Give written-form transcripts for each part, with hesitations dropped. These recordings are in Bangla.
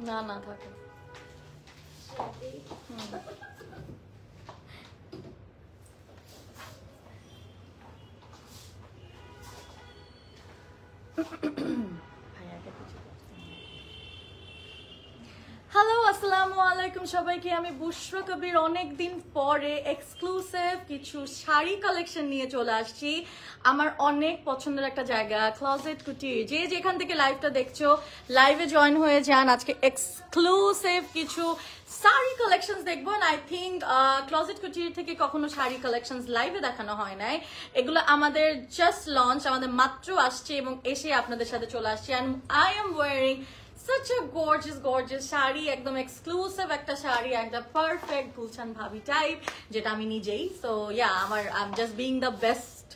না না থাকে হ্যালো আসসালামু আলাইকুম সবাইকে। আমি বুশরা কবির অনেক দিন পরে এক্সক্লুসিভ কিছু শাড়ি কালেকশন নিয়ে চলে আসছি আমার অনেক পছন্দের একটা জায়গা ক্লোজেট কুটির। যে যেখান থেকে লাইভটা দেখছো লাইভে জয়েন হয়ে যান। আজকে এক্সক্লুসিভ কিছু শাড়ি কালেকশনস দেখবো। আই থিঙ্ক ক্লোজেট কুটির থেকে কখনো শাড়ি কালেকশনস লাইভে দেখানো হয় নাই। এগুলো আমাদের জাস্ট লঞ্চ, আমাদের মাত্র আসছে এবং এসে আপনাদের সাথে চলে আসছে। And I M wiring such a gorgeous sari, একদম এক্সক্লুসিভ একটা শাড়ি, একটা পারফেক্ট গুলশান ভাবি টাইপ, যেটা আমি নিজেই। So yeah, I am just being the best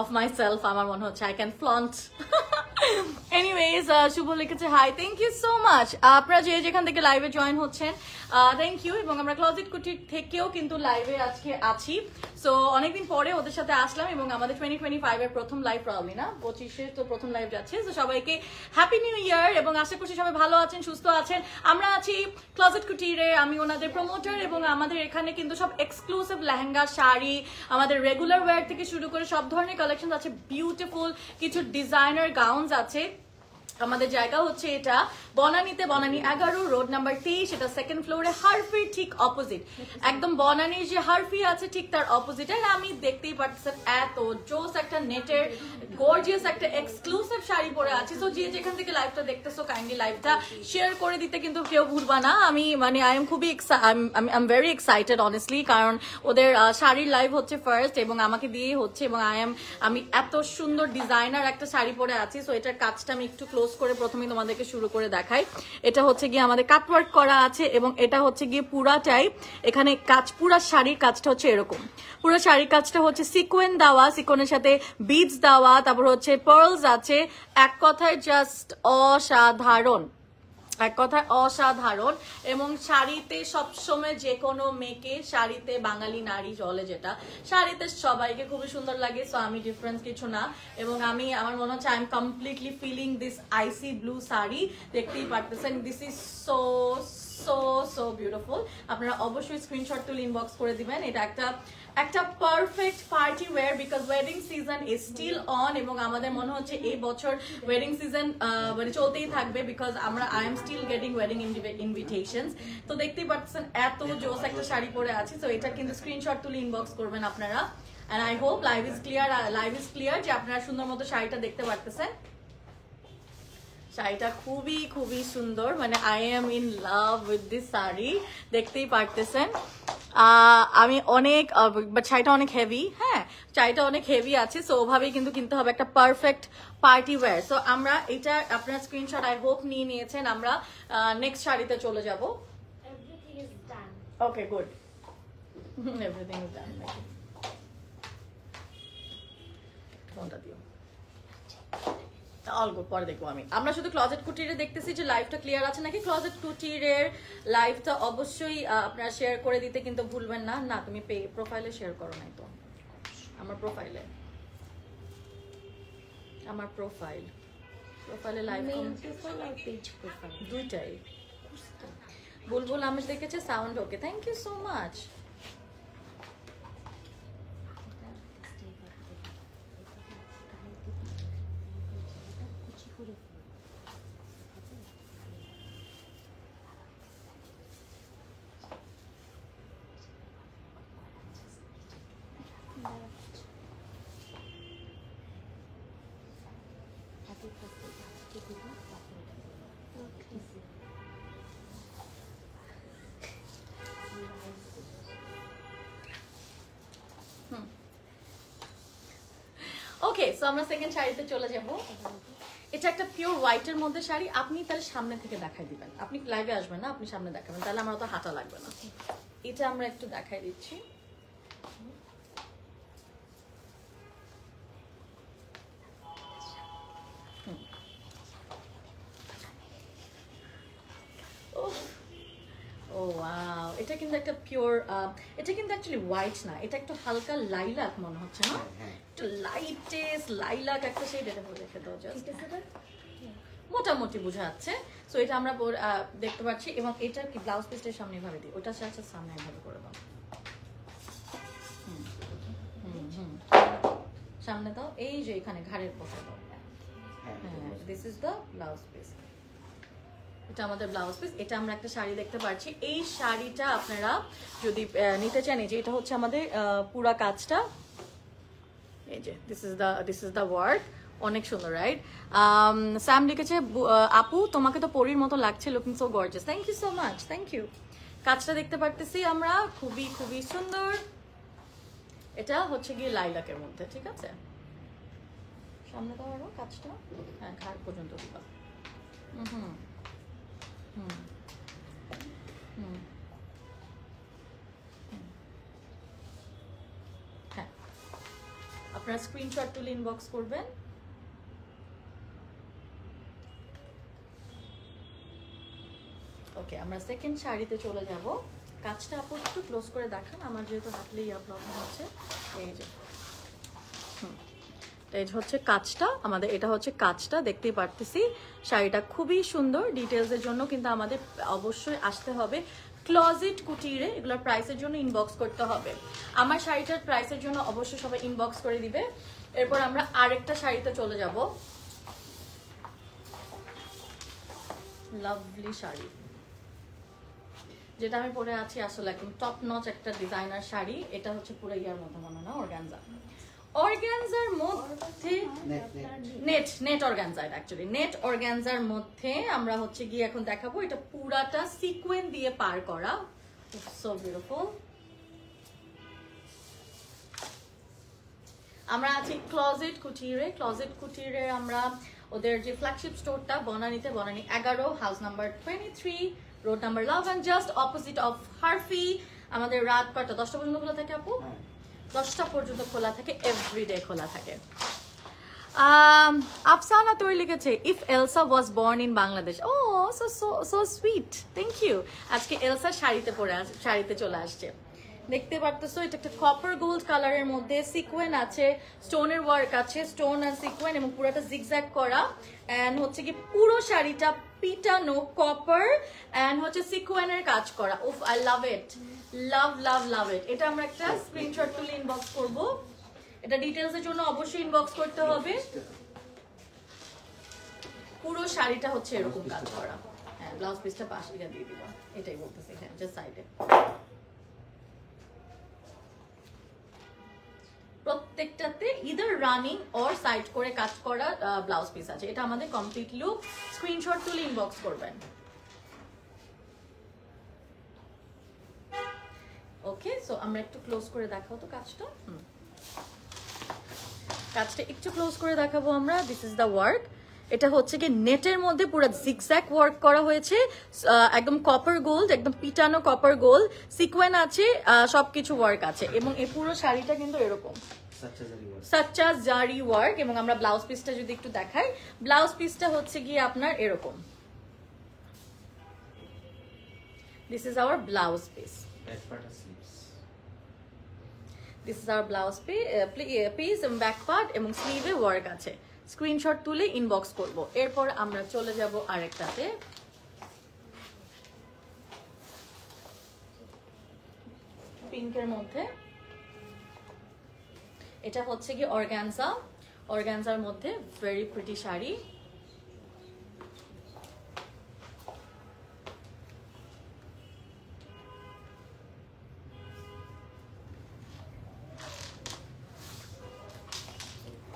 of myself. আমার মনে হচ্ছে I can flaunt. Anyways, Shubho লিখেছে hi, thank you so much. আপনারা যে যেখান থেকে লাইভে জয়েন হচ্ছেন থ্যাংক ইউ। এবং আমরা ক্লোজেট কুটির থেকেও কিন্তু লাইভে আজকে আছি। সো অনেকদিন পরে ওদের সাথে আসলাম এবং আমাদের 2025 এর প্রথম লাইভ, প্রবলি না 25 তো প্রথম লাইভ যাচ্ছে। তো সবাইকে হ্যাপি নিউ ইয়ার এবং আশা করছি সবাই ভালো আছেন, সুস্থ আছেন। আমরা আছি ক্লোজেট কুটিরে, আমি ওনাদের প্রমোটার এবং আমাদের এখানে কিন্তু সব এক্সক্লুসিভ লেহেঙ্গা, শাড়ি, আমাদের রেগুলার ওয়্যার থেকে শুরু করে সব ধরনের কালেকশন আছে। বিউটিফুল কিছু ডিজাইনার গাউনস আছে। আমাদের জায়গা হচ্ছে এটা বনানীতে, বনানী 11 রোড নাম্বার 23, এটা সেকেন্ড ফ্লোরে, হারফির ঠিক অপোজিট। একদম বনানীর যে হারফি আছে ঠিক তার অপোজিট। আর আমি দেখতেই পাচ্ছেন এত জোস একটা নেটের গর্জিয়াস একটা এক্সক্লুসিভ শাড়ি পরে আছে। সো যে যেখান থেকে লাইভটা দেখতেছো কাইন্ডলি লাইভটা শেয়ার করে দিতে কিন্তু কেউ ভুলবা না। আমি মানে আই এম খুবই I am very excited honestly, কারণ ওদের শাড়ির লাইভ হচ্ছে ফার্স্ট এবং আমাকে দিয়েই হচ্ছে। এবং আমি এত সুন্দর ডিজাইনার একটা শাড়ি পরে আছি। সো এটার কাজটা আমি একটু ক্লোজ করে প্রথমে তোমাদেরকে শুরু করে দেখাই। এটা হচ্ছে গিয়ে আমাদের কাটওয়ার্ক করা আছে এবং এটা হচ্ছে গিয়ে পুরাটাই এখানে কাজ, পুরা শাড়ির কাজটা হচ্ছে এরকম। পুরো শাড়ির কাজটা হচ্ছে সিকোয়েন দেওয়া, সিকোয়েনের সাথে বিডস দেওয়া, তারপর হচ্ছে পার্লস আছে। এক কথায় জাস্ট অসাধারণ, এক কথায় অসাধারণ। এবং শাড়িতে সবসময় যে কোনো মেয়েকে, শাড়িতে বাঙালি নারী চলে, যেটা শাড়িতে সবাইকে খুবই সুন্দর লাগে। সো আমি ডিফারেন্স কিছু না। এবং আমার মনে হচ্ছে I am completely feeling this icy blue sari. দেখতেই পারতেছেন, this is so so so beautiful. আপনারা অবশ্যই স্ক্রিনশট তুলে ইনবক্স করে দিবেন। এটা একটা perfect party wear, because wedding season is still on এবং আমাদের মনে হচ্ছে এই বছর ওয়েডিং সিজন মানে চলতেই থাকবে, because I am still getting wedding invitations. তো দেখতেই পাচ্ছেন এত জোস একটা শাড়ি পরে আছে। তো এটা কিন্তু স্ক্রিনশট তুলে ইনবক্স করবেন আপনারা। And I hope live is clear যে আপনারা সুন্দর মতো শাড়িটা দেখতে পারতেছেন। শাড়িটা খুবই খুবই সুন্দর, মানে I am in love with this sari, দেখতেই পারতেছেন। আমি অনেক, বাট শাড়িটা অনেক হেভি। হ্যাঁ, শাড়িটা অনেক হেভি আছে। সো ওভাবেই কিন্তু কিনতে হবে, একটা পারফেক্ট পার্টি ওয়্যার। সো আমরা এটা আপনার স্ক্রিনশট আই হোপ নিয়ে নিয়েছেন। আমরা নেক্সট শাড়িতে চলে যাব। Okay good, everything is done. ফোনটা দিও, অল গুড, পরে দেখবো। আমরা শুধু ক্লোজেট কুটিরে দেখতেছি যে লাইভটা ক্লিয়ার আছে নাকি। ক্লোজেট কুটিরের লাইভটা অবশ্যই আপনারা শেয়ার করে দিতে কিন্তু ভুলবেন না। না, তুমি প্রোফাইলে শেয়ার করো নাই তো। আমার প্রোফাইলে লাইভ দুইটাই। বুলবুল আমি দেখেছে, sound okay, thank you so much. Okay, so আমরা সেকেন্ড শাড়িতে চলে যাব। এটা একটা পিওর হোয়াইটের মধ্যে শাড়ি। আপনি তাহলে সামনে থেকে দেখাই দিবেন, আপনি লাইভে আসবেন না, আপনি সামনে দেখাবেন, তাহলে আমার তো হাঁটা লাগবে না। এটা আমরা একটু দেখাই দিচ্ছি। ও ওয়াও, এটা কিন্তু একটা পিওর, এটা কিন্তু অ্যাকচুয়ালি হোয়াইট না, এটা একটু হালকা লাইলাক মনে হচ্ছে না, একটু লাইটেস্ট লাইলাক একটা শেড। এটা রেখে দাও জাস্ট। মোটামুটি বোঝা যাচ্ছে। সো এটা আমরা দেখতে পাচ্ছি, এবং এটা কি ব্লাউজ পিসটার সামনে ভাবে দিই, ওটা চাচ্ছে সামনে ভাবে করে দাও, সামনে দাও, এই যে এখানে ঘাড়ের পথে দাও। হ্যাঁ, this is the blouse piece. এটা আমাদের ব্লাউজ পিস। এটা আমরা একটা শাড়ি দেখতে পাচ্ছি। এই শাড়িটা আপনারা যদি নিতে চান, এই যে এটা হচ্ছে আমাদের পুরা কাজটা, এই যে দিস ইজ দ্য ওয়ার্ক। অনেক সুন্দর, রাইট? স্যাম লিখেছে, আপু তোমাকে তো পরীর মতো লাগছে, looking so gorgeous. Thank you so much, thank you. কাজটা দেখতে পারতেছি আমরা, খুবই খুবই সুন্দর। এটা হচ্ছে গিয়ে লাইলাকের মধ্যে, ঠিক আছে? সামনে দাও আরো কাজটা, হ্যাঁ ঘাড় পর্যন্ত দিবা। হ্যাঁ, আপনারা স্ক্রিনশট তুলে ইনবক্স করবেন। ওকে, আমরা সেকেন্ড শাড়িতে চলে যাব। কাজটা আপু একটু ক্লোজ করে দেখান, আমার যেহেতু হাতলেই প্রবলেম হচ্ছে। এই যে এই হচ্ছে কাজটা আমাদের, এটা হচ্ছে কাজটা, দেখতেই পারতেছি। শাড়িটা খুবই সুন্দর। ডিটেলসের জন্য কিন্তু আমাদের অবশ্যই আসতে হবে ক্লজেট কুটিরে। এগুলোর প্রাইসের জন্য ইনবক্স করতে হবে। আমার শাড়িটার প্রাইসের জন্য অবশ্যই সবাই ইনবক্স করে দিবে। এরপর আমরা আরেকটা শাড়িতে চলে যাব। লাভলি শাড়ি, যেটা আমি পরে আছি, আসলে একদম টপ নচ একটা ডিজাইনার শাড়ি। এটা হচ্ছে পুরো ইয়ার মধ্যে মনে না, অর্গানজা, অর্গানজার মধ্যে net organza, actually net organza মধ্যে আমরা হচ্ছে গিয়ে এখন দেখাবো। এটা পুরাটা সিকোয়েন দিয়ে পার করা, সো বিউটিফুল। আমরা আছি ক্লজেট কুটিরে। ক্লজেট কুটিরে আমরা ওদের যে ফ্ল্যাগশিপ স্টোরটা বনানীতে, Banani 11, house number 23, road number 11, just opposite of Herfy. আমাদের রাত কয়টা, 10টা পর্যন্ত খোলা থাকে আপু? 10টা পর্যন্ত খোলা থাকে, এভরিডে খোলা থাকে। আফসানা তোর লিখেছে, if Elsa was born in Bangladesh. Oh so sweet, thank you. আজকে এলসা শাড়িতে চলে আসছে, দেখতে পারতেছো। এটা একটা কপার গোল্ড কালারের মধ্যে সিকোয়েন আছে, স্টোনের ওয়ার্ক আছে, স্টোন আর সিকোয়েন, এবং পুরোটা জিগজ্যাগ করা। এন্ড হচ্ছে কি পুরো শাড়িটা পিটানো কপার এন্ড হচ্ছে সিকোয়েনের কাজ করা। উফ, আই লাভ ইট, লাভ লাভ লাভ ইট। এটা আমরা একটা স্ক্রিনশট তুলে ইনবক্স করব। এটা ডিটেলসের জন্য অবশ্যই ইনবক্স করতে হবে। পুরো শাড়িটা হচ্ছে এরকম কাজ করা। হ্যাঁ, ব্লাউজ পিসটা পাশে দিয়ে দিবা, এটাই বলতেছি। হ্যাঁ, জাস্ট সাইডে। প্রত্যেকটাতে ইদার রানিং অর সাইড করে কাজ করা ব্লাউজ পিস আছে। এটা আমাদের কমপ্লিট লুক। স্ক্রিনশট তুলে ইনবক্স করবেন। ওকে, সো আমরা একটু ক্লোজ করে দেখাবো তো কাজটা। কাজটা একটু ক্লোজ করে দেখাবো আমরা। This is the work. এটা হচ্ছে কি নেটের মধ্যে পুরো জিগজ্যাগ ওয়ার্ক করা হয়েছে, একদম কপার গোল্ড, একদম পিটানো কপার গোল্ড, সিকোয়েন আছে, সবকিছু ওয়ার্ক আছে। এবং এই পুরো শাড়িটা কিন্তু এরকম সাচ্চা জারি ওয়ার্ক। এবং আমরা ব্লাউজ পিসটা যদি একটু দেখাই, ব্লাউজ পিসটা হচ্ছে গিয়ে আপনার এরকম। This is our blouse piece. This is our blouse piece এবং ব্যাক পার্ট এবং স্লিভে ওয়ার্ক আছে। স্ক্রিনশট তুলে ইনবক্স করব। এরপর আমরা চলে যাব আরেকটাতে। পিঙ্কের মধ্যে, এটা হচ্ছে কি অর্গানজা, অর্গানজার মধ্যে very pretty sari.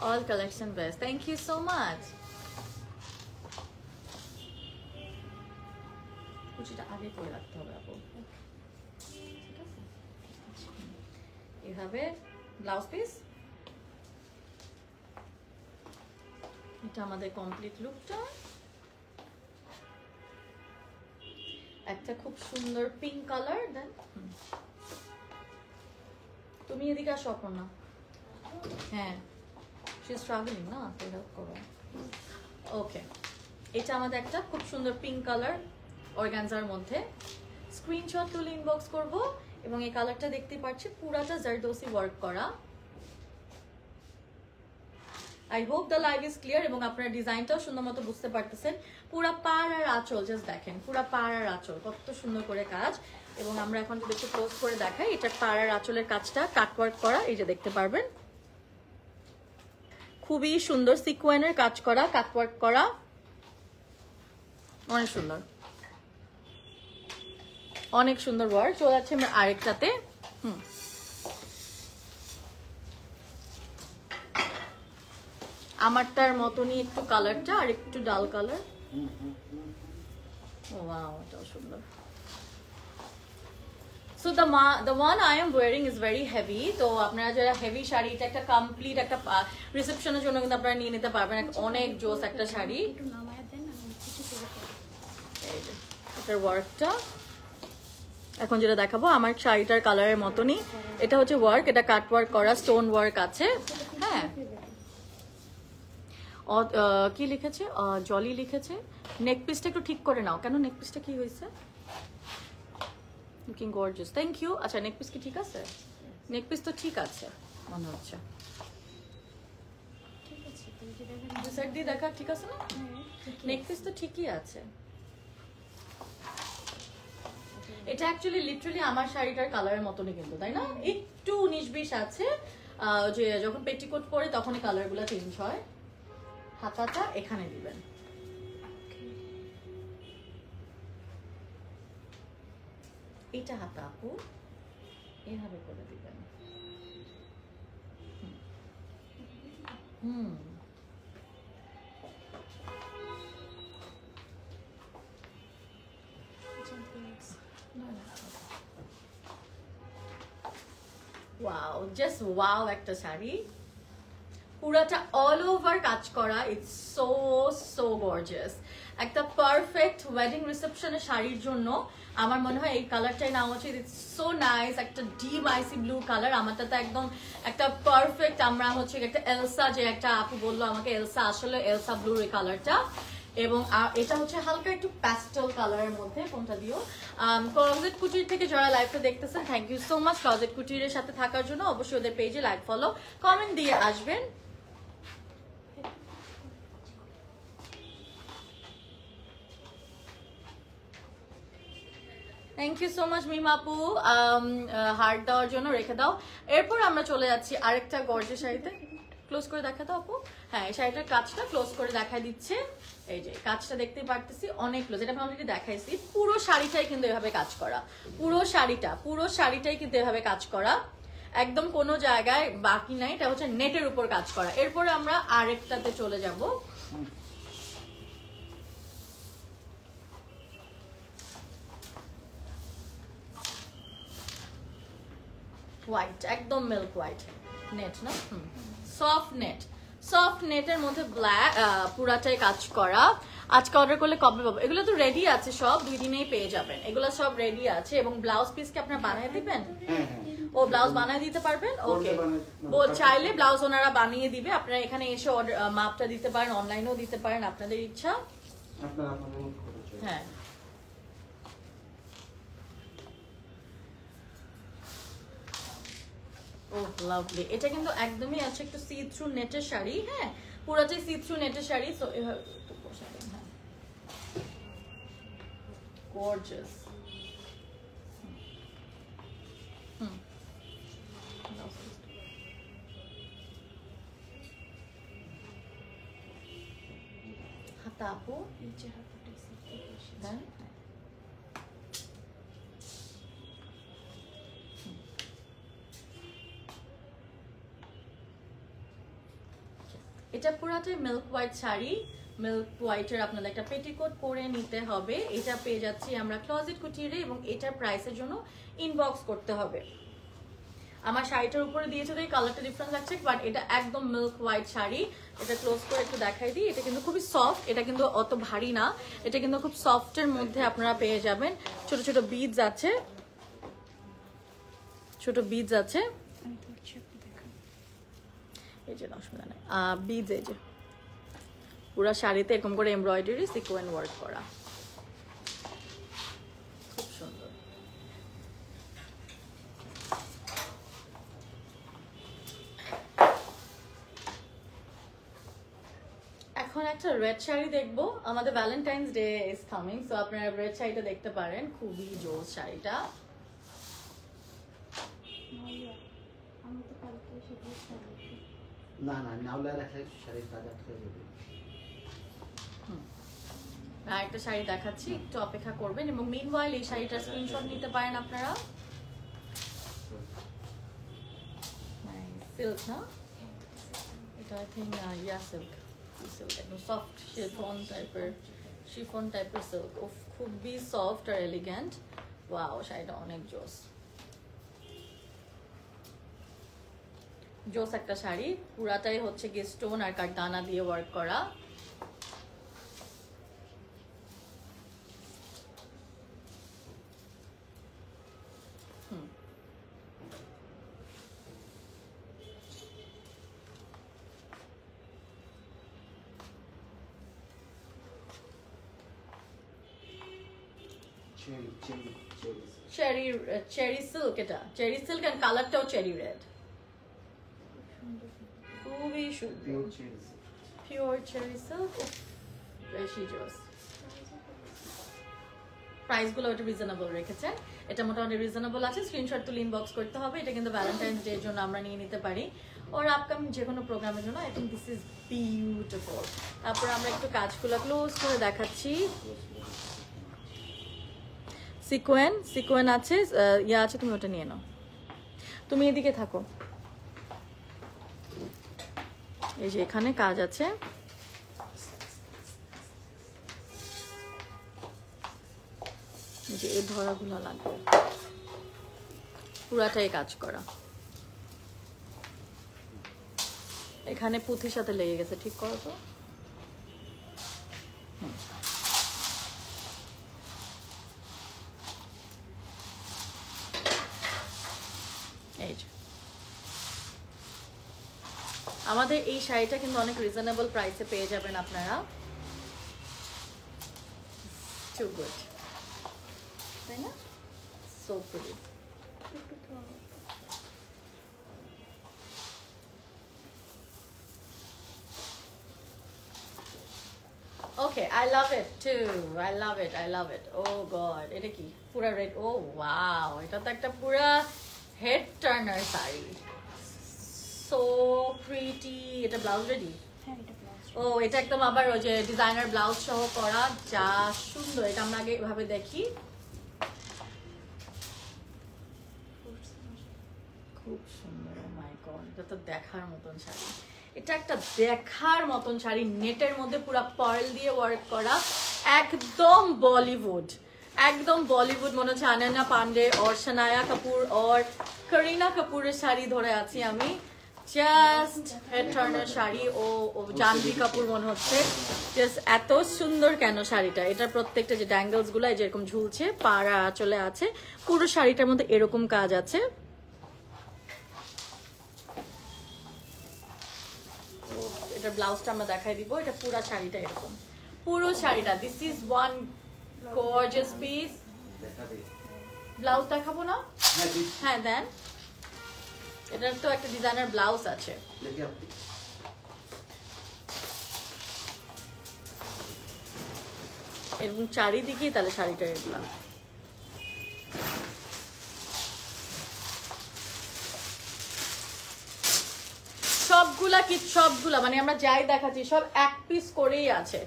All collection best. Thank you so much. কুচিটা আগে করে রাখতে হবে আপু, ঠিক আছে? এভাবে ব্লাউজ পিস। এটা আমাদের কমপ্লিট লুকটা। একটা খুব সুন্দর পিঙ্ক কালার। দেন তুমি এদিকে আসো না। হ্যাঁ, she's traveling না, তো হেল্প করো। ওকে, এটা আমাদের একটা খুব সুন্দর পিঙ্ক কালার অর্গানজার মধ্যে। স্ক্রিনশট তুলে ইনবক্স করব। এবং এই কালারটা দেখতে পাচ্ছি পুরাটা জারদোসি ওয়ার্ক করা। I hope the live is clear এবং আপনারা ডিজাইনটাও সুন্দর মতো বুঝতে পারতেছেন। পুরা পাড় আর আঁচল জাস্ট দেখেন, পুরা পাড় আর আঁচল কত সুন্দর করে কাজ। এবং আমরা এখন যদি একটু ক্লোজ করে দেখাই, এটা পাড় আর আঁচলের কাজটা কাটওয়ার্ক করা, এই যে দেখতে পারবেন খুবই সুন্দর সিকোয়েনের কাজ করা, কাটওয়ার্ক করা, অনেক সুন্দর, অনেক সুন্দর ওয়ার্ক। চলে যাচ্ছে আমরা আরেকটাতে। আমারটার মতনই একটু কালারটা আর একটু ডাল কালার। ওয়াও, এটাও সুন্দর। So the one I am wearing is very heavy. তো আপনারা যারা হেভি শাড়ি, এটা একটা কমপ্লিট একটা রিসেপশনের জন্য কিন্তু আপনারা নিয়ে নিতে পারবেন। অনেক জোস একটা শাড়ি। এটার ওয়ার্কটা এখন যেটা দেখাবো আমার শাড়িটার কালারের মতনই, এটা হচ্ছে ওয়ার্ক, এটা কাট ওয়ার্ক করা, স্টোন ওয়ার্ক আছে। হ্যাঁ, কি লিখেছে, জলি লিখেছে। নেক পিসটা একটু ঠিক করে নাও, কেন নেক পিসটা কি হয়েছে? Looking gorgeous, thank you. আচ্ছা, নেক পিস কি ঠিক আছে? নেক পিস তো ঠিক আছে মনে হচ্ছে। সাইড দিয়ে দেখা ঠিক আছে না? নেক পিস তো ঠিকই আছে। এটা অ্যাকচুয়ালি লিটারালি আমার শাড়িটার কালারের মতনই কিন্তু, তাই না? একটু 19-20 আছে, যে যখন পেটিকোট পরে তখন এই কালারগুলো চেঞ্জ হয়। হাতাটা এখানে দিবেন, এটা হাতা আপু এভাবে করে দিবেন। ওয়াও, জাস্ট ওয়াও একটা শাড়ি, পুরাটা অল ওভার কাজ করা। ইটস সো সো গর্জিয়াস, একটা পারফেক্ট ওয়েডিং রিসেপশনের শাড়ির জন্য আমার মনে হয় এই কালারটাই নেওয়া উচিত। ইটস সো নাইস, একটা ডিপ আইসি ব্লু কালার। আমারটা তো একদম একটা পারফেক্ট, আমরা হচ্ছে একটা এলসা, যে একটা আপু বললো আমাকে এলসা, আসলে এলসা ব্লুর এই কালারটা। এবং এটা হচ্ছে হালকা একটু প্যাস্টেল কালারের মধ্যে। কোনটা দিও? ক্লজেট কুটির থেকে যারা লাইভটা দেখতেছেন, thank you so much closet কুটিরের সাথে থাকার জন্য। অবশ্যই ওদের পেজে লাইক, ফলো, কমেন্ট দিয়ে আসবেন। থ্যাংক ইউ সো মাচ মিমাপু, হার্ট দেওয়ার জন্য রেখে দাও। এরপর আমরা চলে যাচ্ছি আরেকটা গর্জিয়াস শাড়িতে। ক্লোজ করে দেখা দাও আপু। হ্যাঁ, এই শাড়িটার কাজটা ক্লোজ করে দেখাই দিচ্ছে। এই যে কাজটা দেখতে পারতেছি অনেক ক্লোজ, এটা আমি অলরেডি দেখাইছি। পুরো শাড়িটাই কিন্তু এভাবে কাজ করা, পুরো শাড়িটাই কিন্তু এভাবে কাজ করা, একদম কোনো জায়গায় বাকি নাই। এটা হচ্ছে নেটের উপর কাজ করা। এরপরে আমরা আরেকটাতে চলে যাব। হোয়াইট, একদম মিল্ক হোয়াইট নেট, না সফট নেট, সফট নেটের মধ্যে ব্ল্যাক, পুরাটাই কাজ করা। আজকে অর্ডার করলে কবে পাবো? এগুলো তো রেডি আছে সব, 2 দিনেই পেয়ে যাবেন। এগুলো সব রেডি আছে। এবং ব্লাউজ পিস কি আপনারা বানিয়ে দিবেন? ও ব্লাউজ বানিয়ে দিতে পারবেন? ওকে, চাইলে ব্লাউজ ওনারা বানিয়ে দিবে। আপনারা এখানে এসে মাপটা দিতে পারেন, অনলাইনেও দিতে পারেন, আপনাদের ইচ্ছা। হ্যাঁ, ও লাভলি। এটা কিন্তু একদমই আছে একটু সি থ্রু নেটের শাড়ি। হ্যাঁ, পুরোটাই সি থ্রু নেটের শাড়ি। সো এভাবে একটু বসাবেন। হ্যাঁ, গর্জিয়াস। হাতা আপু দেন। এটা পুরাটাই মিল্ক হোয়াইট শাড়ি। মিল্ক হোয়াইটের আপনাদের একটা পেটিকোট পরে নিতে হবে। এটা পেয়ে যাচ্ছি আমরা ক্লজেট কুটিরে, এবং এটার প্রাইসের জন্য ইনবক্স করতে হবে। আমার শাড়িটার উপরে দিয়েছে তো এই কালারটা ডিফারেন্স আছে, বাট এটা একদম মিল্ক হোয়াইট শাড়ি। এটা ক্লোজ করে একটু দেখাই দিই। এটা কিন্তু খুবই সফট, এটা কিন্তু অত ভারী না, এটা কিন্তু খুব সফটের মধ্যে আপনারা পেয়ে যাবেন। ছোট ছোট বিডস আছে, ছোট বিডস আছে। এই যে অসুবিধা নেই, বিডস এই যে পুরা শাড়িতে এরকম করে এমব্রয়ডারি সিকোয়েন ওয়ার্ক করা, খুব সুন্দর। একটা রেড শাড়ি দেখবো, আমাদের Valentine's day is coming, so আপনারা রেড শাড়িটা দেখতে পারেন, খুবই জোস শাড়িটা। না না নাওলা রাখলে শাড়ি তাজা হয়ে যাবে। আর একটা শাড়ি দেখাচ্ছি, একটু অপেক্ষা করবেন, এবং মিনওয়াইল এই শাড়িটার স্ক্রিনশট নিতে পারেন আপনারা। সিল্ক না এটা, আই থিঙ্ক ইয়া সিল্ক, একদম সফট শিফন টাইপের সিল্ক, খুবই সফট আর এলিগেন্ট। ওয়াও, শাড়িটা অনেক জোস জোস একটা শাড়ি, পুরাটাই হচ্ছে গিয়ে স্টোন আর কাঠদানা দিয়ে ওয়ার্ক করা। চেরি সিল্ক, এটা চেরি সিল্ক এন্ড কালারটাও চেরি রেড, খুবই সুন্দর, পিওর চেরি সিল্ক, বেশি জোস। প্রাইস গুলো ওটা রিজনেবল রেখেছেন, এটা মোটামুটি রিজনেবল আছে, স্ক্রিনশট তুলে ইনবক্স করতে হবে। এটা কিন্তু ভ্যালেন্টাইন্স ডে এর জন্য আমরা নিয়ে নিতে পারি, ওর আপকামিং যে কোনো প্রোগ্রামের জন্য। I think this is beautiful. তারপর আমরা একটু কাজগুলো ক্লোজ করে দেখাচ্ছি। সিকোয়েন আছে, ইয়া আছে, তুমি ওটা নিয়ে নাও, তুমি এদিকে থাকো। এই যে এখানে কাজ আছে, যে এই ধরাগুলো লাগবে, পুরাটাই কাজ করা। এখানে পুঁথির সাথে লেগে গেছে, ঠিক করো তো। এই যে আমাদের এই শাড়িটা কিন্তু অনেক রিজনেবল প্রাইসে পেয়ে যাবেন আপনারা। টু গুড, তাই না? So pretty. Okay, I love it too, I love it, I love it. Oh god, এটা কি পুরা রেড? ও ওয়াও, এটা তো একটা পুরা head Turner sari, so pretty. এটা ব্লাউজ রেডি? ও, এটা একদম আবার ওই যে ডিজাইনার ব্লাউজ সহ করা, যা সুন্দর। এটা আমরা আগে এভাবে দেখি, খুব সুন্দর। ও মাই গড, এটা তো দেখার মতন শাড়ি, এটা একটা দেখার মতন শাড়ি, নেটের মধ্যে পুরো পার্ল দিয়ে ওয়ার্ক করা, একদম বলিউড, একদম বলিউড মনে হচ্ছে। আনন্যা পান্ডে और शनाया कपूर और करीना कपूরের শাড়ি ধরে আছি আমি, জাস্ট হেড টার্নার শাড়ি। ও জাহ্নবী কাপুর মনে হচ্ছে, জাস্ট এত সুন্দর কেন শাড়িটা। এটা প্রত্যেকটা যে ড্যাঙ্গলস গুলো যেরকম ঝুলছে, পাড়া চলে আছে, পুরো শাড়িটার মধ্যে এরকম কাজ আছে। এটা ব্লাউজটা আমরা দেখাই দিব, এটা পুরো শাড়িটা এরকম, পুরো শাড়িটা। This is one gorgeous piece. Blouse দেখাবো না? হ্যাঁ দেন, এটার তো একটা ডিজাইনার ব্লাউজ আছে। এবং চারিদিকে তাহলে শাড়িটা এগুলা সবগুলা মানে আমরা যাই দেখাচ্ছি সব এক পিস করেই আছে,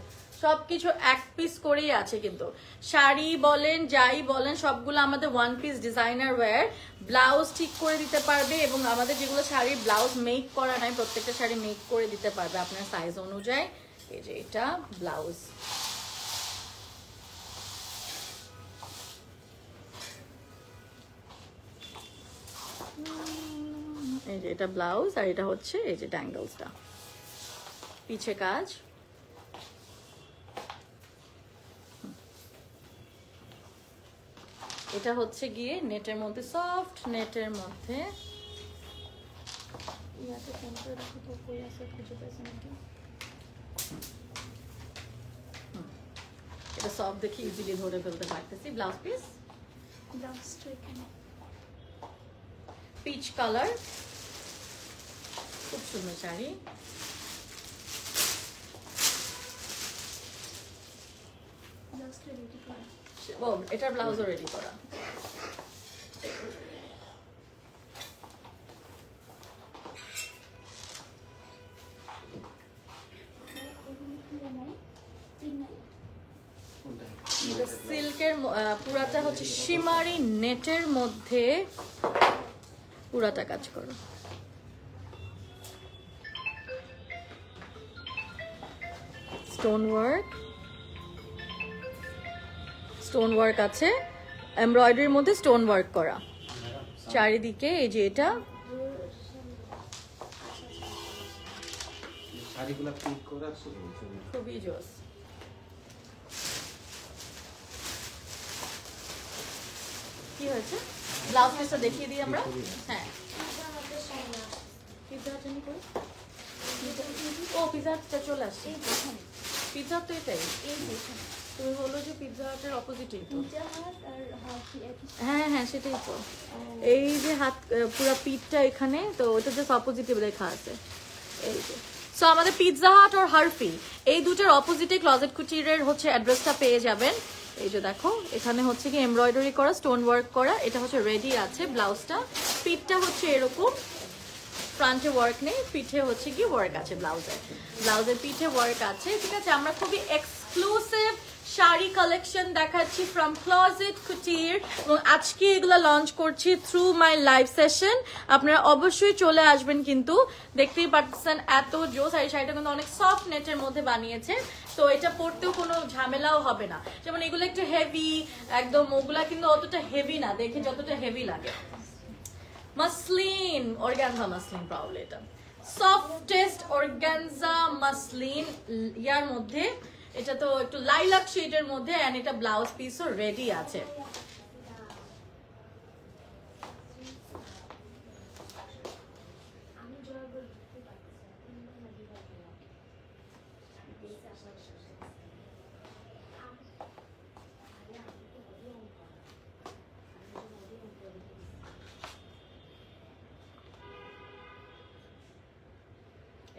সবকিছু এক পিস করেই আছে। কিন্তু শাড়ি বলেন যাই বলেন সবগুলো আমাদের one piece designer wear. Blouse ঠিক করে দিতে পারবে, এবং আমাদের যেগুলো শাড়ির ব্লাউজ মেক করা নাই প্রত্যেকটা শাড়ি মেক করে দিতে পারবে আপনার সাইজ অনুযায়ী। এই যে এটা ব্লাউজ, এই যে এটা ব্লাউজ, আর এটা হচ্ছে এই যে ড্যাঙ্গলসটা, পিছে কাজ। এটা হচ্ছে গিয়ে নেটের মধ্যে, সফট নেটের মধ্যে। এটা সফট দেখি ইজিলি ধরে ফেলতে পারতেছি। ব্লাউজ পিস, ব্লাউজটা এখানে পিচ কালার, খুব সুন্দর শাড়ি। ব্লাউজটা রেডি করা ও এটার ব্লাউজও রেডি করা। সিল্কের পুরাটা হচ্ছে শিমারি নেটের মধ্যে পুরাটা কাজ করো। স্টোন ওয়ার্ক আছে, এমব্রয়ডারির মধ্যে স্টোন ওয়ার্ক করা চারিদিকে। এই যে এটা শাড়িগুলো পিক করা খুবই জোস। কি হয়েছে ব্লাউজ পিসটা দেখিয়ে দিই আমরা। হ্যাঁ পিৎজা হাট করি। ও পিৎজা হাটটা চলে আসছে। পিৎজা হাট তো এটাই, তুমি বললো যে পিৎজা হাটের অপোজিটেই তো। হ্যাঁ হ্যাঁ সেটাই তো। এই যে হাত পুরো পিঠটা এখানে তো, ওটা জাস্ট অপোজিটে লেখা আছে এই যে। সো আমাদের পিৎজা হাট আর হারফি এই দুটোর অপোজিটে ক্লজেট কুটিরের হচ্ছে অ্যাড্রেসটা পেয়ে যাবেন। এই যে দেখো এখানে হচ্ছে কি এমব্রয়ডারি করা, স্টোন ওয়ার্ক করা, এটা হচ্ছে রেডি আছে ব্লাউজটা। পিঠটা হচ্ছে এরকম, ফ্রন্টে ওয়ার্ক নেই, পিঠে হচ্ছে কি ওয়ার্ক আছে ব্লাউজের পিঠে ওয়ার্ক আছে। ঠিক আছে, আমরা খুবই এক্সক্লুসিভ শাড়ি কালেকশন দেখাচ্ছি ফ্রম ক্লজেট কুটির, এবং আজকে এগুলো লঞ্চ করছি থ্রু মাই লাইভ সেশন। আপনারা অবশ্যই চলে আসবেন, কিন্তু দেখতেই পাচ্ছেন এত জোস। আর এই শাড়িটা কিন্তু অনেক সফট নেটের মধ্যে বানিয়েছে, তো এটা পরতেও কোনো ঝামেলাও হবে না। যেমন এগুলো একটু হেভি একদম, ওগুলা কিন্তু অতটা হেভি না, দেখে যতটা হেভি লাগে। মাসলিন অর্গানজা মাসলিন, প্রবলেম এটা সফটেস্ট অর্গানজা মাসলিন ইয়ার মধ্যে। এটা তো একটু লাইলাক শেডের মধ্যে, এন্ড এটা ব্লাউজ পিসও রেডি আছে।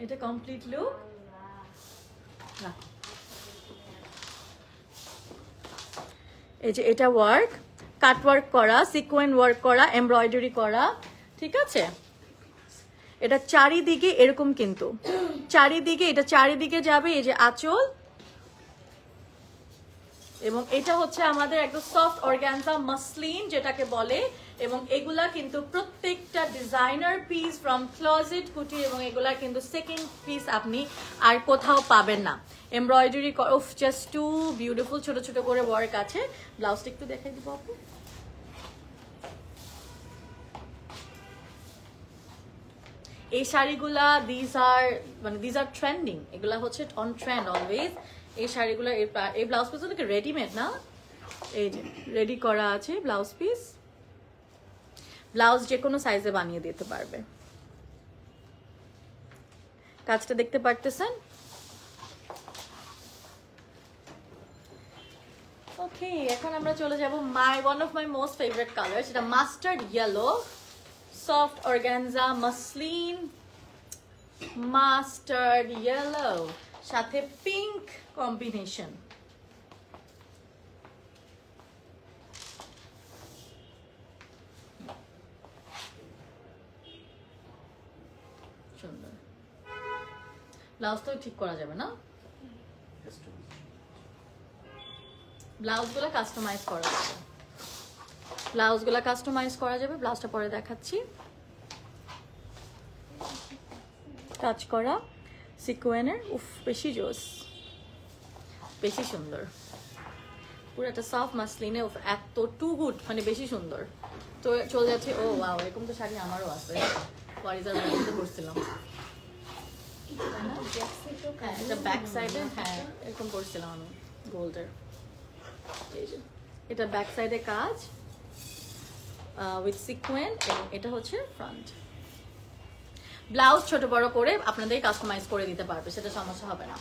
এটা কমপ্লিট লুক। এই যে এটা ওয়ার্ক, কাট ওয়ার্ক করা, সিকোয়েন্স ওয়ার্ক করা, এমব্রয়ডারি করা। ঠিক আছে, এটা চারিদিকে এরকম, কিন্তু চারিদিকে এটা চারিদিকে যাবে। এই যে আঁচল, এবং এটা হচ্ছে আমাদের একদম সফট অর্গানজা মাসলিন যেটাকে বলে, এবং এগুলা কিন্তু প্রত্যেকটা ডিজাইনার পিস ফ্রম ক্লজেট কুটির, এবং এগুলা কিন্তু সেকেন্ড পিস আপনি আর কোথাও পাবেন না। Embroidery of just too beautiful, ছোট ছোট করে ওয়ার্ক আছে। ব্লাউজটা একটু দেখাই দিব আপু। এই শাড়িগুলা দিজ আর ট্রেন্ডিং, এগুলা হচ্ছে অন ট্রেন্ড অলওয়েজ। এই শাড়িগুলো এই ব্লাউজ পিস হলো রেডিমেড না, এই যে রেডি করা আছে ব্লাউজ পিস। ব্লাউজ যে কোনো সাইজে বানিয়ে দিতে পারবে। কাজটা দেখতে পারতেছেন। ওকে, এখন আমরা চলে যাব one of my most favourite colour, সেটা mustard yellow, soft organza muslin, mustard yellow সাথে পিঙ্ক কম্বিনেশন। সুন্দর। ব্লাউজ তো ঠিক করা যাবে না, ব্লাউজগুলো কাস্টমাইজ করা যাবে, ব্লাউজগুলো কাস্টমাইজ করা যাবে। ব্লাউজটা পরে দেখাচ্ছি। কাজ করা সিকোয়েনের, উফ বেশি জোস, বেশি সুন্দর। পুরো একটা সফট মাসলিনে, উফ এত টু গুড, মানে বেশি সুন্দর। তো চলে যাচ্ছে। ও ওয়াও, এরকম তো শাড়ি আমারও আছে, ওয়ারিজার মধ্যে করছিলাম। হ্যাঁ, এটা ব্যাক সাইডে, হ্যাঁ এরকম করছিলাম আমি গোল্ডের। এই যে এটা ব্যাক সাইডে কাজ উইথ সিকোয়েন, এবং এটা হচ্ছে ফ্রন্ট। ব্লাউজ ছোট বড় করে আপনাদের কাস্টমাইজ করে দিতে পারবে, সেটা সমস্যা হবে না।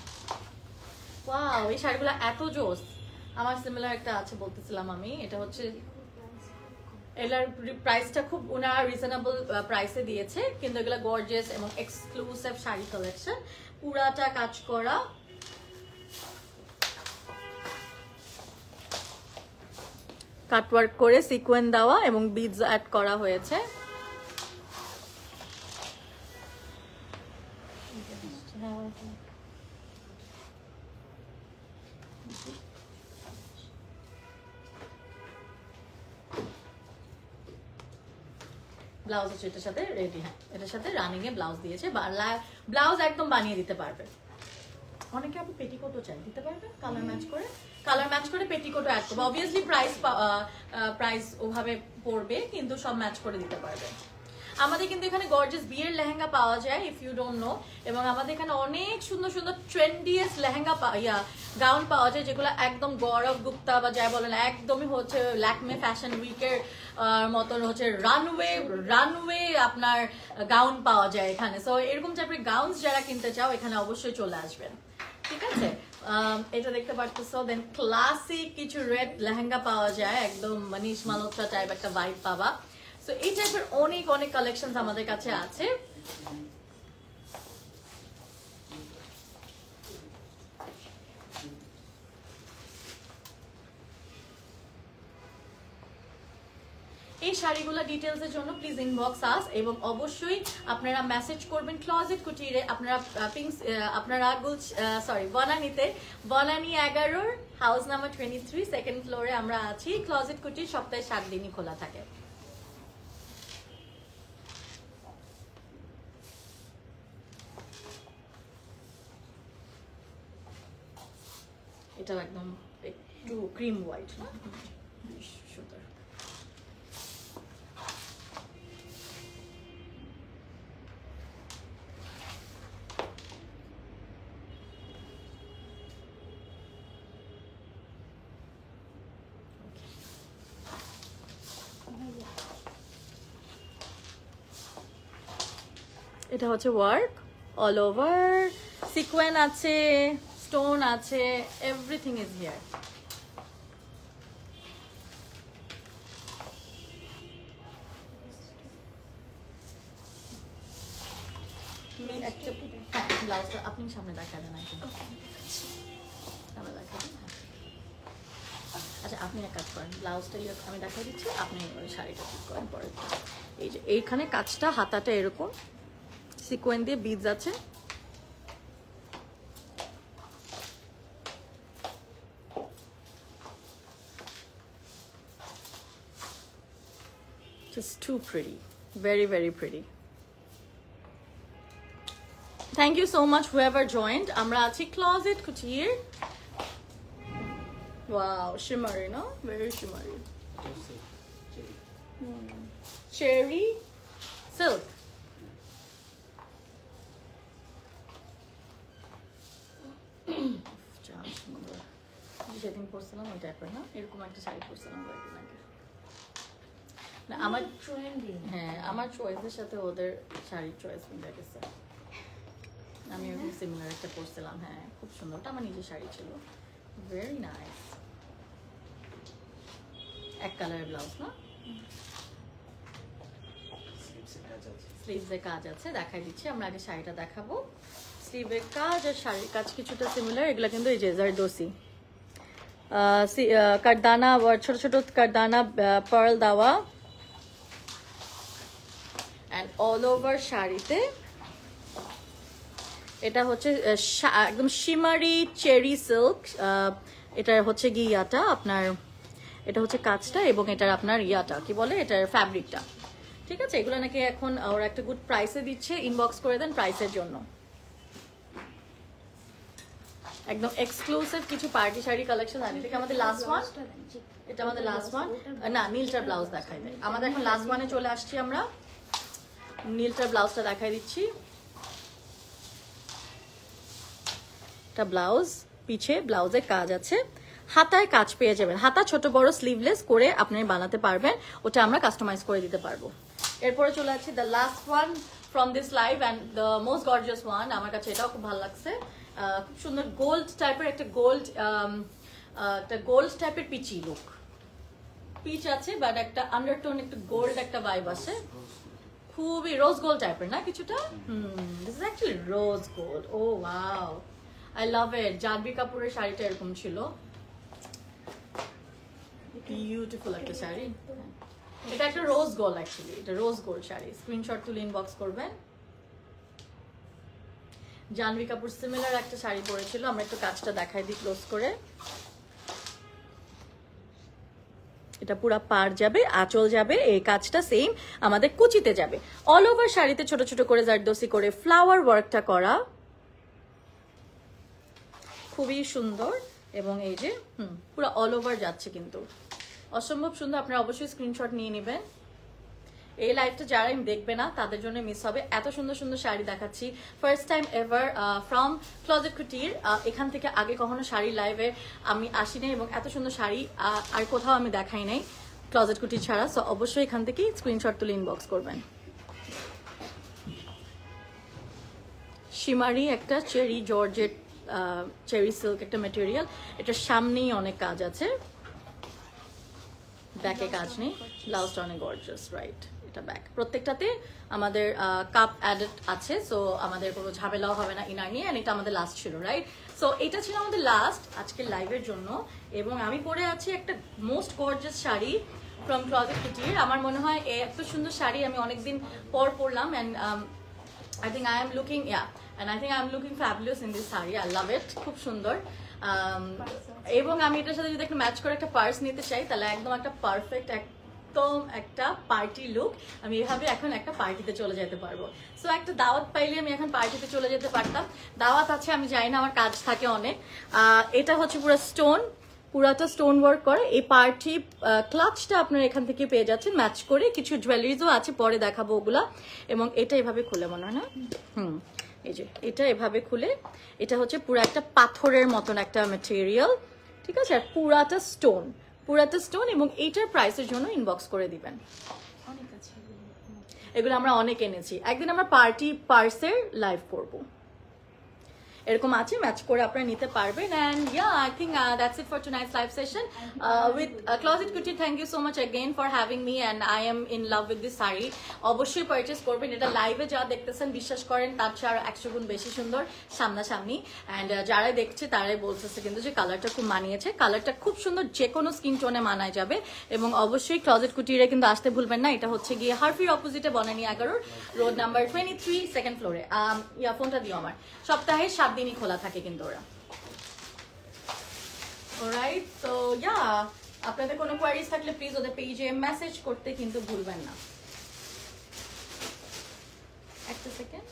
ওয়াও, এই শাড়িগুলো এত জোস। আমার সিমিলার একটা আছে বলতেছিলাম আমি, এটা হচ্ছে এটার প্রাইসটা খুব ওনারা রিজনেবল প্রাইসে দিয়েছে, কিন্তু এগুলো গর্জিয়াস এবং এক্সক্লুসিভ শাড়ি কালেকশন, পুরাটা কাজ করা। কাটওয়ার্ক করে সিকোয়েন্স দেওয়া এবং বিডস অ্যাড করা হয়েছে। ব্লাউজ হচ্ছে এটার সাথে রেডি, হ্যাঁ এটার সাথে রানিং এ ব্লাউজ দিয়েছে, ব্লাউজ একদম বানিয়ে দিতে পারবে। অনেকে আপনি পেটিকোটও চাই দিতে পারবে কালার ম্যাচ করে পেটিকোটও অ্যাড করবে। অবভিয়াসলি প্রাইস ওভাবে পড়বে, কিন্তু সব ম্যাচ করে দিতে পারবে। আমাদের কিন্তু এখানে গর্জিয়াস বিয়ের লেহেঙ্গা পাওয়া যায়, ইফ ইউ ডোন্ট নো, এবং আমাদের এখানে অনেক সুন্দর সুন্দর ট্রেন্ডিয়েস্ট লেহেঙ্গা গাউন পাওয়া যায়, যেগুলো একদম গৌরব গুপ্তা বা যাই বলেন একদমই হচ্ছে ল্যাকমে ফ্যাশন উইকের মতন হচ্ছে রানওয়ে আপনার গাউন পাওয়া যায় এখানে। সো এরকম টাইপের গাউনস যারা কিনতে চাও এখানে অবশ্যই চলে আসবেন, ঠিক আছে। এটা দেখতে পারতেছো। দেন ক্লাসিক কিছু রেড লেহেঙ্গা পাওয়া যায়, একদম মনীষ মালহোত্রা টাইপ একটা ভাইব পাবা। সো এই টাইপের অনেক অনেক কালেকশনস আমাদের কাছে আছে। এই শাড়িগুলো ডিটেলসের জন্য প্লিজ ইনবক্স আস, এবং অবশ্যই আপনারা মেসেজ করবেন ক্লজেট কুটিরে। আপনারা বনানীতে, বনানী 11 হাউস নাম্বার 23 সেকেন্ড ফ্লোরে আমরা আছি। ক্লজেট কুটির সপ্তাহে 7 দিনই খোলা থাকে। এটা একদম একটু ক্রিম হোয়াইট না সুন্দর। এটা হচ্ছে ওয়ার্ক অল ওভার, সিকোয়েন্স আছে, স্টোন আছে, এভরিথিং ইজ হিয়ার। ব্লাউজটা আপনি সামনে দেখাবেন, আচ্ছা আপনি এক কাজ করেন, ব্লাউজটা আমি দেখাই দিচ্ছি, আপনি ওই শাড়িটা ঠিক করেন পরে। এই যে এইখানে কাজটা, হাতাটা এরকম সিকোয়েন্স দিয়ে বিডস আছে, just too pretty, very very pretty. Thank you so much whoever joined. Amra achi Closet Couture. Wow, shimmery, no? Very shimmery. Cherry silk. যেদিন পরছিলাম ওই টাইপের না, এরকম একটা শাড়ি পরছিলাম কয়েকদিন আগে। না আমার হ্যাঁ আমার চয়েসের সাথে ওদের শাড়ির চয়েস মিলে গেছে। আমি ওরকম সিমিলার একটা পরছিলাম, হ্যাঁ খুব সুন্দর, ওটা আমার নিজের শাড়ি ছিল, ভেরি নাইস। এক কালারের ব্লাউজ না, স্লিভসে কাজ আছে, দেখাই দিচ্ছি। আমরা আগে শাড়িটা দেখাবো। স্লিভের কাজ আর শাড়ির কাজ কিছুটা সিমিলার, এগুলা কিন্তু এই যে জারদোসি কারদানা, ছোট ছোট কারদানা পার্ল দেওয়া, অ্যান্ড অল ওভার শাড়িতে এটা হচ্ছে একদম শিমারি চেরি সিল্ক। এটা হচ্ছে গিয়াটা আপনার, এটা হচ্ছে কাজটা, এবং এটার আপনার ইয়াটা কি বলে, এটার ফ্যাব্রিকটা, ঠিক আছে। এগুলো নাকি এখন ওরা একটা গুড প্রাইসে দিচ্ছে, ইনবক্স করে দেন প্রাইসের জন্য। একদম এক্সক্লুসিভ কিছু পার্টি শাড়ি কালেকশন আছে। এটা আমাদের লাস্ট ওয়ান, এটা আমাদের লাস্ট ওয়ান না, নীলটার ব্লাউজ দেখাই দেয় আমাদের। এখন লাস্ট ওয়ানে চলে আসছি আমরা, নীলটার ব্লাউজটা দেখাই দিচ্ছি। এটা ব্লাউজ, পিছে ব্লাউজের কাজ আছে, হাতায় কাজ পেয়ে যাবেন। হাতা ছোট বড় স্লিভলেস করে আপনি বানাতে পারবেন, ওটা আমরা কাস্টমাইজ করে দিতে পারবো। এরপরে চলে আসছি the last one from this live and the most gorgeous one. আমার কাছে এটাও খুব ভালো লাগছে, খুব সুন্দর গোল্ড টাইপের একটা গোল্ড টাইপের পিচি লুক, পিচ আছে বাট একটা আন্ডারটোন, একটা গোল্ড একটা ভাইব আছে, খুবই রোজ গোল্ড টাইপের না কিছুটা। This is actually rose gold. Oh wow, I love it. Janhvi কাপুরের শাড়িটা এরকম ছিল, বিউটিফুল একটা শাড়ি। এটা একটা রোজ গোল্ড, অ্যাকচুয়ালি এটা রোজ গোল্ড শাড়ি। স্ক্রিনশট তুলে ইনবক্স করবেন। জাহ্নবী কাপুর সিমিলার একটা শাড়ি পরেছিল, আমরা একটু কাজটা দেখাই দিই ক্লোজ করে। এটা পুরো পার যাবে, আঁচল যাবে, এই কাজটা সেম আমাদের কুচিতে যাবে। অল ওভার শাড়িতে ছোট ছোট করে জারদোসি করে ফ্লাওয়ার ওয়ার্কটা করা, খুবই সুন্দর। এবং এই যে পুরো অল ওভার যাচ্ছে, কিন্তু অসম্ভব সুন্দর। আপনারা অবশ্যই স্ক্রিনশট নিয়ে নেবেন। এই লাইভটা যারা দেখবে না তাদের জন্য মিস হবে, এত সুন্দর সুন্দর শাড়ি দেখাচ্ছি। First time ever from closet কুটির। এখান থেকে আগে কখনো শাড়ি লাইভে আমি আসিনি এবং এত সুন্দর শাড়ি আর কোথাও আমি দেখাই নাই ক্লজেট কুটির ছাড়া। সো অবশ্যই এখান থেকেই স্ক্রিনশট তুলে ইনবক্স করবেন। শিমারি একটা চেরি জর্জেট চেরি সিল্ক একটা মেটেরিয়াল, এটার সামনেই অনেক কাজ আছে, ব্যাকে কাজ নেই। ব্লাউজটা অনেক গর্জিয়াস, রাইট? এটা ব্যাক, প্রত্যেকটাতে আমাদের কাপ অ্যাডেড আছে, সো আমাদের কোনো ঝামেলাও হবে না ইনার নিয়ে। এটা আমাদের লাস্ট ছিল, রাইট? সো এটা ছিল আমাদের লাস্ট আজকের লাইভের জন্য। এবং আমি পরে আছি একটা most gorgeous sari from closet কুটির। আমার মনে হয় এত সুন্দর শাড়ি আমি অনেকদিন পর পরলাম, and I think I am looking, yeah, and I think I am looking fabulous in this saree. I love it, খুব সুন্দর। এবং আমি এটার সাথে যদি একটা ম্যাচ করে একটা পার্স নিতে চাই, তাহলে একদম একটা পারফেক্ট, একদম একটা পার্টি লুক। আমি এভাবে এখন একটা পার্টিতে চলে যেতে পারবো। সো একটা দাওয়াত পাইলে আমি এখন পার্টিতে চলে যেতে পারতাম। দাওয়াত আছে আমি যাই না, আমার কাজ থাকে অনেক। এটা হচ্ছে পুরো স্টোন, পুরাটা স্টোন ওয়ার্ক করে। এই পার্টি ক্লাচটা আপনারা এখান থেকে পেয়ে যাচ্ছেন ম্যাচ করে। কিছু জুয়েলারিজও আছে, পরে দেখাবো ওগুলা। এবং এটা এভাবে খুলে মনে হয় না, এই যে এটা এভাবে খুলে, এটা হচ্ছে পুরো একটা পাথরের মতন একটা ম্যাটেরিয়াল, ঠিক আছে? আর পুরাটা স্টোন, পুরাটা স্টোন। এবং এইটার প্রাইসের জন্য ইনবক্স করে দিবেন। এগুলো আমরা অনেক এনেছি। একদিন আমরা পার্টি পার্সের লাইভ করবো, এরকম আছে, ম্যাচ করে আপনারা নিতে পারবেন। And yeah, I think that's it for tonight's live session with closet Kuti. Thank you so much again for having me, and I am in love with this sari. অবশ্যই পারচেস করবেন। এটা লাইভে যা দেখতেছেন বিশ্বাস করেন তার চেয়ে আরো 100 গুণ বেশি সুন্দর সামনাসামনি। অ্যান্ড যারা দেখছে তারাই বলতেছে কিন্তু যে কালারটা খুব মানিয়েছে। কালারটা খুব সুন্দর, যে কোনো স্কিন টোনে মানায় যাবে। এবং অবশ্যই ক্লজেট কুটিরে কিন্তু আসতে ভুলবেন না। এটা হচ্ছে গিয়ে হারফির অপোজিটে, বনানী 11 রোড নাম্বার 23, সেকেন্ড ফ্লোরে। ইয়া, ফোনটা দিও আমার। সপ্তাহে 7 দিনই খোলা থাকে কিন্তু ওরা। অলরাইট, সো ইয়া, আপনাদের কোনো কোয়ারিজ থাকলে প্লিজ ওদের পেজে মেসেজ করতে কিন্তু ভুলবেন না। একটা second.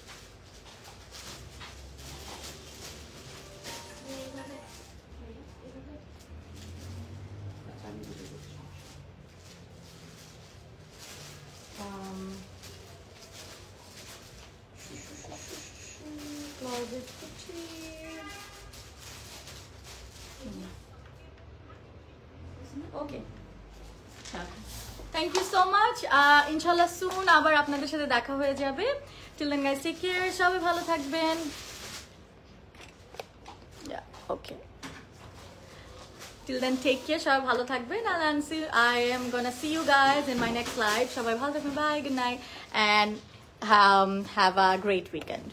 Okay, thank you so much. ইনশাল্লাহ সুন আবার আপনাদের সাথে দেখা হয়ে যাবে। Till then guys, take care, সবাই ভালো থাকবেন। Okay, till then take care, সবাই ভালো থাকবেন। I am gonna see you guys in my next live. সবাই ভালো থাকবেন, bye, good night, and have a great weekend.